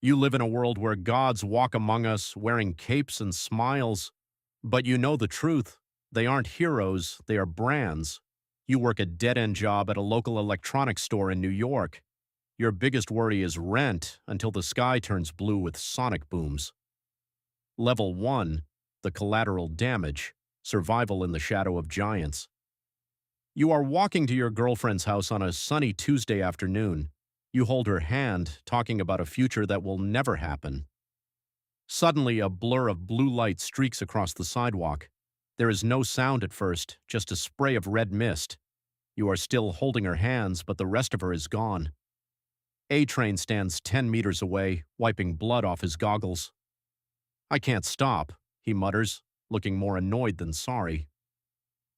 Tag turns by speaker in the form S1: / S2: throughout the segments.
S1: You live in a world where gods walk among us wearing capes and smiles, but you know the truth. They aren't heroes, they are brands. You work a dead-end job at a local electronics store in New York. Your biggest worry is rent until the sky turns blue with sonic booms. Level 1, the collateral damage, survival in the shadow of giants. You are walking to your girlfriend's house on a sunny Tuesday afternoon. You hold her hand, talking about a future that will never happen. Suddenly, a blur of blue light streaks across the sidewalk. There is no sound at first, just a spray of red mist. You are still holding her hands, but the rest of her is gone. A-Train stands 10 meters away, wiping blood off his goggles. "I can't stop," he mutters, looking more annoyed than sorry.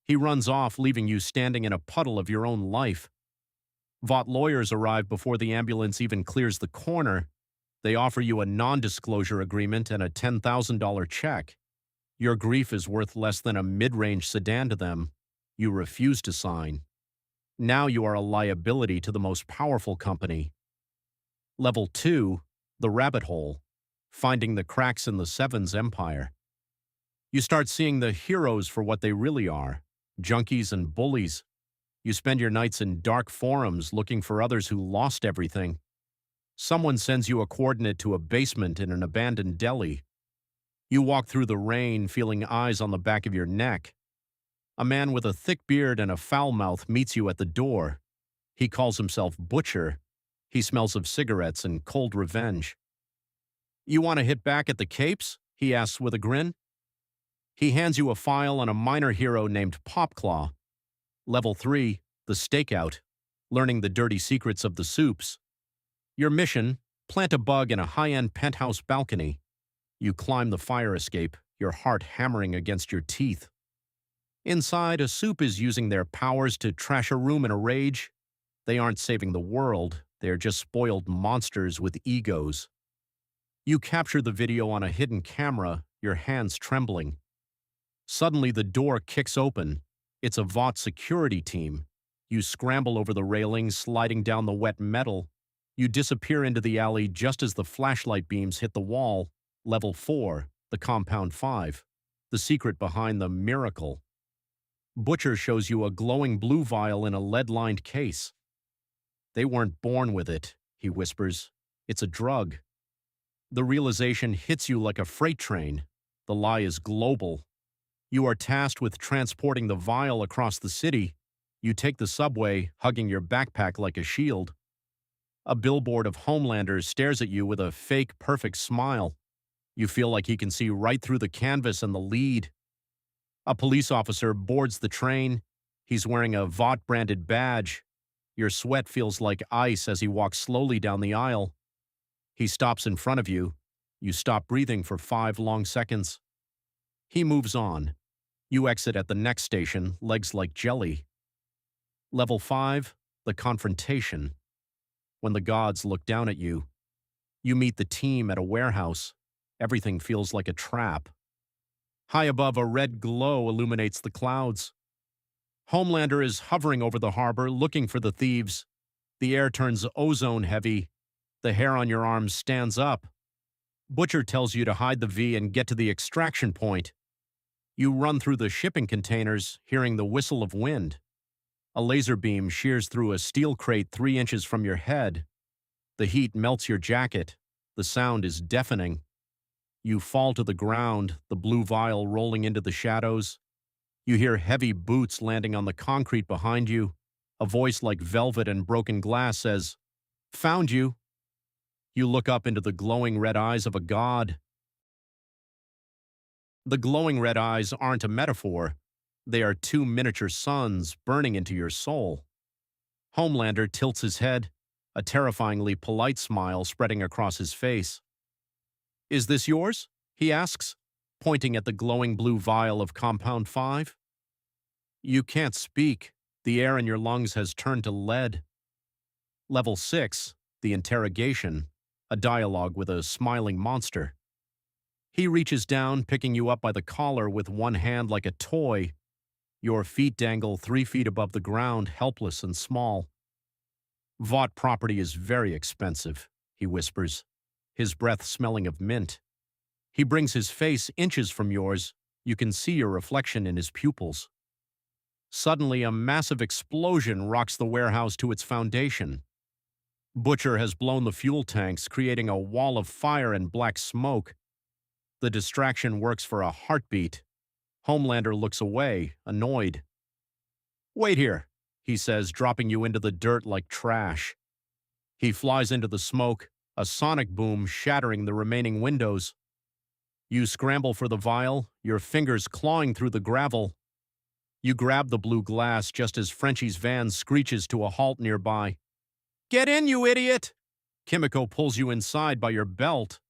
S1: He runs off, leaving you standing in a puddle of your own life. Vought lawyers arrive before the ambulance even clears the corner. They offer you a non-disclosure agreement and a $10,000 check. Your grief is worth less than a mid-range sedan to them. You refuse to sign. Now you are a liability to the most powerful company. Level 2, the rabbit hole, finding the cracks in the Seven's empire. You start seeing the heroes for what they really are, junkies and bullies. You spend your nights in dark forums looking for others who lost everything. Someone sends you a coordinate to a basement in an abandoned deli. You walk through the rain, feeling eyes on the back of your neck. A man with a thick beard and a foul mouth meets you at the door. He calls himself Butcher. He smells of cigarettes and cold revenge. "You want to hit back at the capes?" he asks with a grin. He hands you a file on a minor hero named Popclaw. Level 3, the stakeout, learning the dirty secrets of the soups. Your mission, plant a bug in a high-end penthouse balcony. You climb the fire escape, your heart hammering against your teeth. Inside, a soup is using their powers to trash a room in a rage. They aren't saving the world, they're just spoiled monsters with egos. You capture the video on a hidden camera, your hands trembling. Suddenly the door kicks open. It's a Vought security team. You scramble over the railings, sliding down the wet metal. You disappear into the alley just as the flashlight beams hit the wall. Level 4, the Compound 5. The secret behind the miracle. Butcher shows you a glowing blue vial in a lead-lined case. "They weren't born with it," he whispers. "It's a drug." The realization hits you like a freight train. The lie is global. You are tasked with transporting the vial across the city. You take the subway, hugging your backpack like a shield. A billboard of Homelander stares at you with a fake, perfect smile. You feel like he can see right through the canvas and the lead. A police officer boards the train. He's wearing a Vought-branded badge. Your sweat feels like ice as he walks slowly down the aisle. He stops in front of you. You stop breathing for 5 long seconds. He moves on. You exit at the next station, legs like jelly. Level 5, the confrontation. When the gods look down at you. You meet the team at a warehouse. Everything feels like a trap. High above, a red glow illuminates the clouds. Homelander is hovering over the harbor, looking for the thieves. The air turns ozone-heavy. The hair on your arms stands up. Butcher tells you to hide the V and get to the extraction point. You run through the shipping containers, hearing the whistle of wind. A laser beam shears through a steel crate 3 inches from your head. The heat melts your jacket. The sound is deafening. You fall to the ground, the blue vial rolling into the shadows. You hear heavy boots landing on the concrete behind you. A voice like velvet and broken glass says, "Found you." You look up into the glowing red eyes of a god. The glowing red eyes aren't a metaphor. They are 2 miniature suns burning into your soul. Homelander tilts his head, a terrifyingly polite smile spreading across his face. "Is this yours?" he asks, pointing at the glowing blue vial of Compound 5. You can't speak. The air in your lungs has turned to lead. Level 6, the Interrogation, a dialogue with a smiling monster. He reaches down, picking you up by the collar with one hand like a toy. Your feet dangle 3 feet above the ground, helpless and small. "Vought property is very expensive," he whispers. his breath smelling of mint. He brings his face inches from yours. You can see your reflection in his pupils. Suddenly, a massive explosion rocks the warehouse to its foundation. Butcher has blown the fuel tanks, creating a wall of fire and black smoke. The distraction works for a heartbeat. Homelander looks away, annoyed. "Wait here," he says, dropping you into the dirt like trash. He flies into the smoke, a sonic boom shattering the remaining windows. You scramble for the vial, your fingers clawing through the gravel. You grab the blue glass just as Frenchie's van screeches to a halt nearby. "Get in, you idiot!" Kimiko pulls you inside by your belt.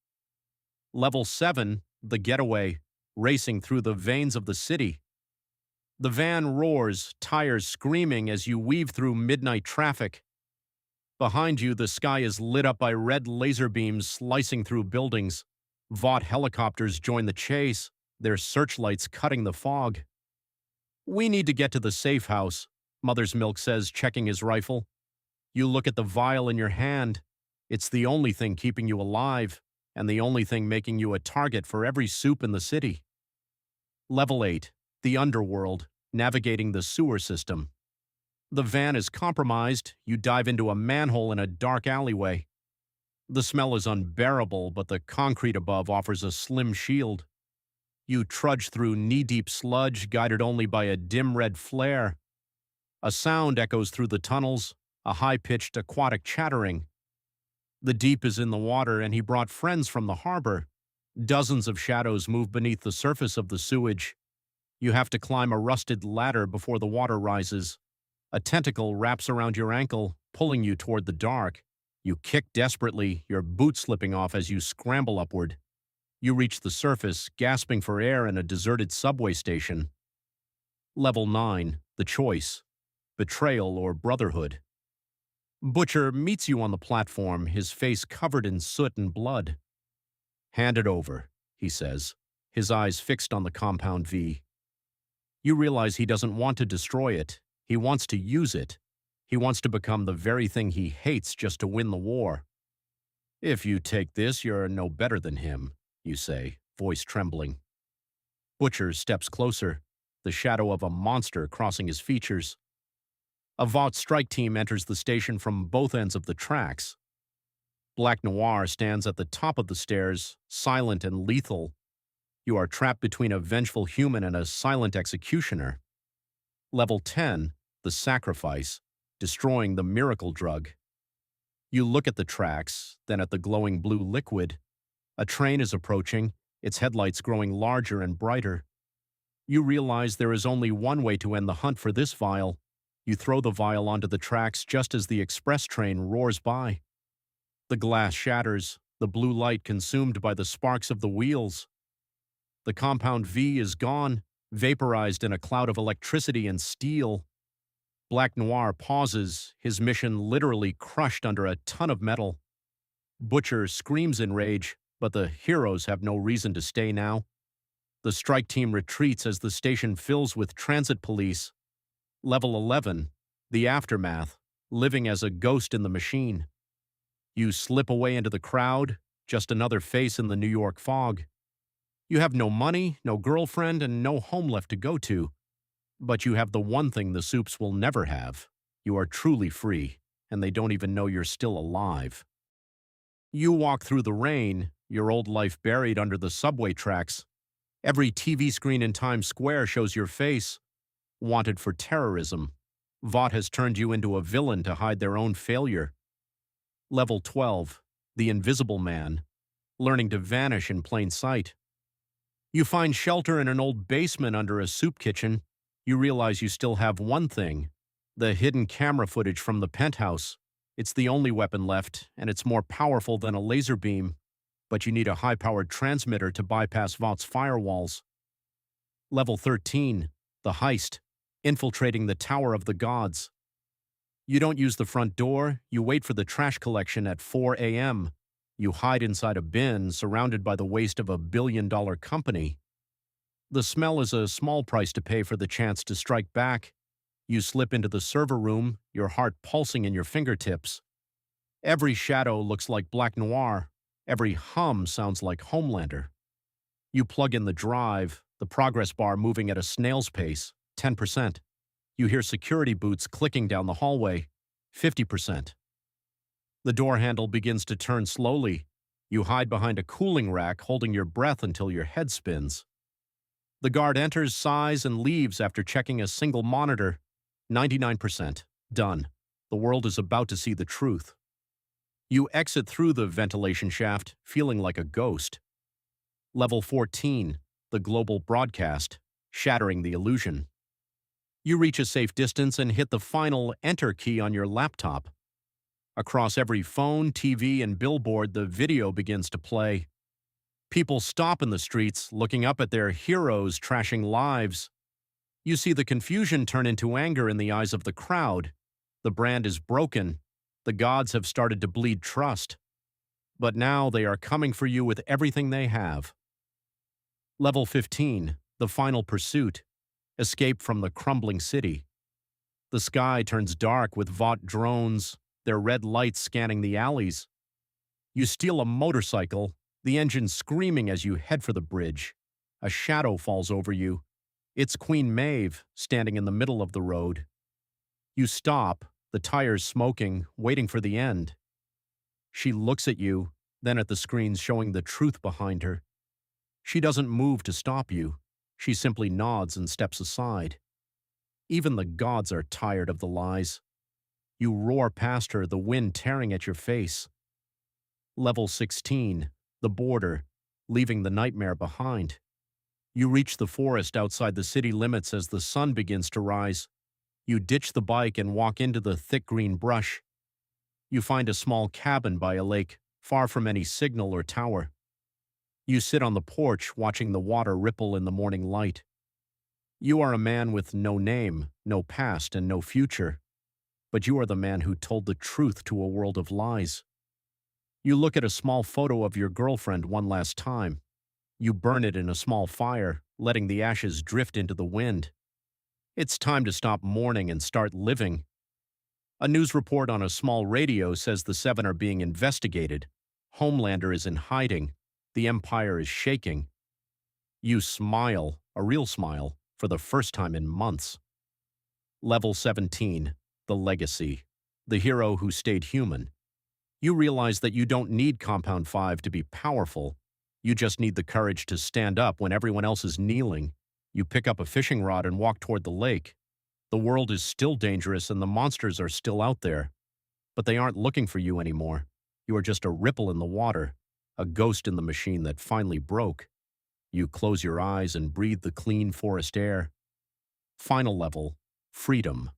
S1: Level 7, the getaway, racing through the veins of the city. The van roars, tires screaming as you weave through midnight traffic. Behind you, the sky is lit up by red laser beams slicing through buildings. Vought helicopters join the chase, their searchlights cutting the fog. "We need to get to the safe house," Mother's Milk says, checking his rifle. You look at the vial in your hand. It's the only thing keeping you alive, and the only thing making you a target for every soup in the city. Level 8, the underworld, navigating the sewer system. The van is compromised. You dive into a manhole in a dark alleyway. The smell is unbearable, but the concrete above offers a slim shield. You trudge through knee-deep sludge, guided only by a dim red flare. A sound echoes through the tunnels, a high-pitched aquatic chattering. The deep is in the water, and he brought friends from the harbor. Dozens of shadows move beneath the surface of the sewage. You have to climb a rusted ladder before the water rises. A tentacle wraps around your ankle, pulling you toward the dark. You kick desperately, your boot slipping off as you scramble upward. You reach the surface, gasping for air in a deserted subway station. Level 9, the choice. Betrayal or brotherhood. Butcher meets you on the platform, his face covered in soot and blood. "Hand it over," he says, his eyes fixed on the compound V. You realize he doesn't want to destroy it. He wants to use it. He wants to become the very thing he hates just to win the war. "If you take this, you're no better than him," you say, voice trembling. Butcher steps closer, the shadow of a monster crossing his features. A Vought strike team enters the station from both ends of the tracks. Black Noir stands at the top of the stairs, silent and lethal. You are trapped between a vengeful human and a silent executioner. Level 10, the sacrifice, destroying the miracle drug. You look at the tracks, then at the glowing blue liquid. A train is approaching, its headlights growing larger and brighter. You realize there is only one way to end the hunt for this vial. You throw the vial onto the tracks just as the express train roars by. The glass shatters, the blue light consumed by the sparks of the wheels. The compound V is gone, vaporized in a cloud of electricity and steel. Black Noir pauses, his mission literally crushed under a ton of metal. Butcher screams in rage, but the heroes have no reason to stay now. The strike team retreats as the station fills with transit police. Level 11, the aftermath, living as a ghost in the machine. You slip away into the crowd, just another face in the New York fog. You have no money, no girlfriend, and no home left to go to. But you have the one thing the Soups will never have. You are truly free, and they don't even know you're still alive. You walk through the rain, your old life buried under the subway tracks. Every TV screen in Times Square shows your face. Wanted for terrorism. Vought has turned you into a villain to hide their own failure. Level 12, the Invisible Man, learning to vanish in plain sight. You find shelter in an old basement under a soup kitchen. You realize you still have one thing, the hidden camera footage from the penthouse. It's the only weapon left, and it's more powerful than a laser beam, but you need a high-powered transmitter to bypass Vought's firewalls. Level 13, the Heist, infiltrating the Tower of the Gods. You don't use the front door, you wait for the trash collection at 4 a.m. You hide inside a bin, surrounded by the waste of $1 billion company. The smell is a small price to pay for the chance to strike back. You slip into the server room, your heart pulsing in your fingertips. Every shadow looks like Black Noir. Every hum sounds like Homelander. You plug in the drive, the progress bar moving at a snail's pace, 10%. You hear security boots clicking down the hallway, 50%. The door handle begins to turn slowly. You hide behind a cooling rack, holding your breath until your head spins. The guard enters, sighs, and leaves after checking a single monitor, 99%. Done. The world is about to see the truth. You exit through the ventilation shaft, feeling like a ghost. Level 14, the global broadcast, shattering the illusion. You reach a safe distance and hit the final enter key on your laptop. Across every phone, TV, and billboard, the video begins to play. People stop in the streets, looking up at their heroes trashing lives. You see the confusion turn into anger in the eyes of the crowd. The brand is broken. The gods have started to bleed trust. But now they are coming for you with everything they have. Level 15, the final pursuit. Escape from the crumbling city. The sky turns dark with Vought drones, their red lights scanning the alleys. You steal a motorcycle, the engine screaming as you head for the bridge. A shadow falls over you. It's Queen Maeve, standing in the middle of the road. You stop, the tires smoking, waiting for the end. She looks at you, then at the screens showing the truth behind her. She doesn't move to stop you. She simply nods and steps aside. Even the gods are tired of the lies. You roar past her, the wind tearing at your face. Level 16, the border, leaving the nightmare behind. You reach the forest outside the city limits as the sun begins to rise. You ditch the bike and walk into the thick green brush. You find a small cabin by a lake, far from any signal or tower. You sit on the porch, watching the water ripple in the morning light. You are a man with no name, no past, and no future. But you are the man who told the truth to a world of lies. You look at a small photo of your girlfriend one last time. You burn it in a small fire, letting the ashes drift into the wind. It's time to stop mourning and start living. A news report on a small radio says the 7 are being investigated. Homelander is in hiding. The Empire is shaking. You smile, a real smile, for the first time in months. Level 17, the legacy. The hero who stayed human. You realize that you don't need Compound 5 to be powerful. You just need the courage to stand up when everyone else is kneeling. You pick up a fishing rod and walk toward the lake. The world is still dangerous and the monsters are still out there. But they aren't looking for you anymore. You are just a ripple in the water, a ghost in the machine that finally broke. You close your eyes and breathe the clean forest air. Final level, freedom.